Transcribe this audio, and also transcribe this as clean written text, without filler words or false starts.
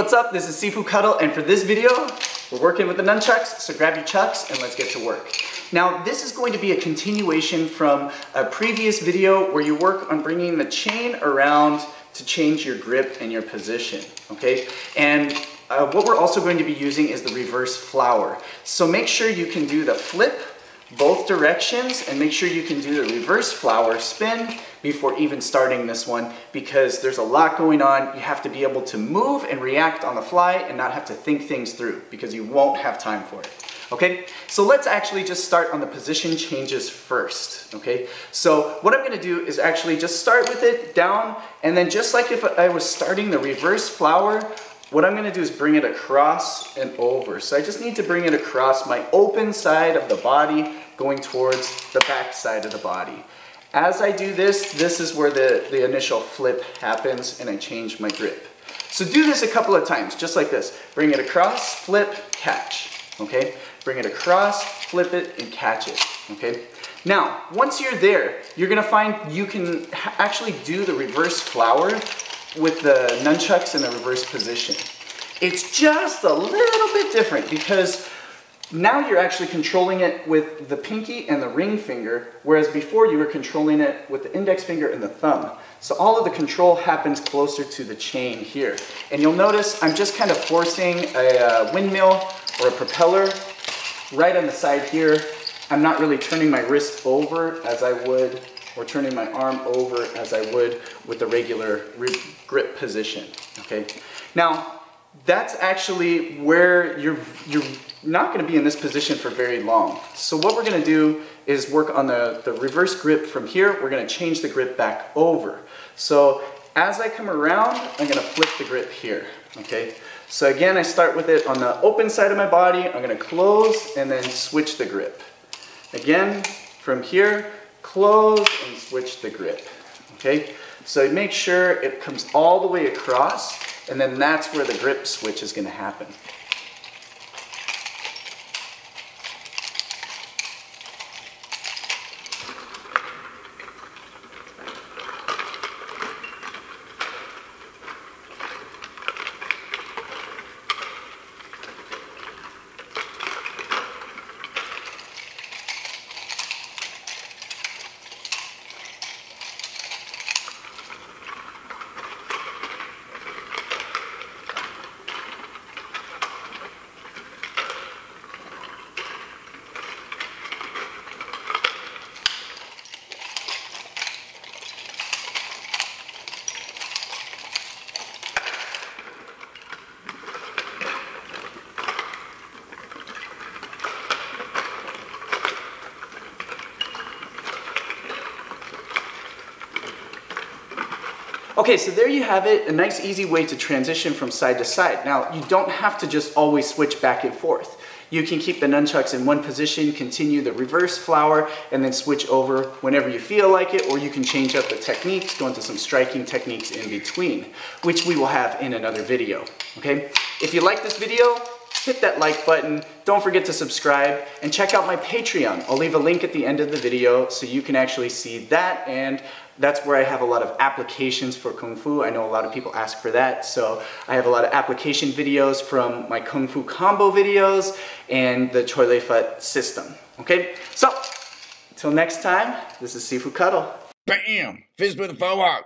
what's up? This is Sifu Cuddle, and for this video, we're working with the nunchucks, so grab your chucks and let's get to work. Now, this is going to be a continuation from a previous video where you work on bringing the chain around to change your grip and your position, okay? And what we're also going to be using is the reverse flower. So make sure you can do the flip both directions and make sure you can do the reverse flower spin before even starting this one, because there's a lot going on. You have to be able to move and react on the fly and not have to think things through, because you won't have time for it. Okay, so let's actually just start on the position changes first, okay? So what I'm gonna do is actually just start with it down, and then just like if I was starting the reverse flower, what I'm gonna do is bring it across and over. So I just need to bring it across my open side of the body, going towards the back side of the body. As I do this, this is where the initial flip happens and I change my grip. So do this a couple of times, just like this. Bring it across, flip, catch, okay? Bring it across, flip it, and catch it, okay? Now, once you're there, you're gonna find you can actually do the reverse flower with the nunchucks in the reverse position. It's just a little bit different because now you're actually controlling it with the pinky and the ring finger, whereas before you were controlling it with the index finger and the thumb. So all of the control happens closer to the chain here. And you'll notice I'm just kind of forcing a windmill or a propeller right on the side here. I'm not really turning my wrist over as I would, or turning my arm over as I would with the regular grip position, okay? Now, that's actually where you're not gonna be in this position for very long. So what we're gonna do is work on the reverse grip from here. We're gonna change the grip back over. So as I come around, I'm gonna flip the grip here, okay? So again, I start with it on the open side of my body. I'm gonna close and then switch the grip. Again, from here, close and switch the grip, okay? So make sure it comes all the way across, and then that's where the grip switch is gonna happen. Okay, so there you have it, a nice easy way to transition from side to side. Now, you don't have to just always switch back and forth. You can keep the nunchucks in one position, continue the reverse flower, and then switch over whenever you feel like it, or you can change up the techniques, go into some striking techniques in between, which we will have in another video, okay? If you like this video, hit that like button, don't forget to subscribe, and check out my Patreon. I'll leave a link at the end of the video so you can actually see that, and that's where I have a lot of applications for Kung Fu. I know a lot of people ask for that, so I have a lot of application videos from my Kung Fu combo videos and the Choi Lei Fut system, okay? So, until next time, this is Sifu Cuddle. Bam! Fist with a forward.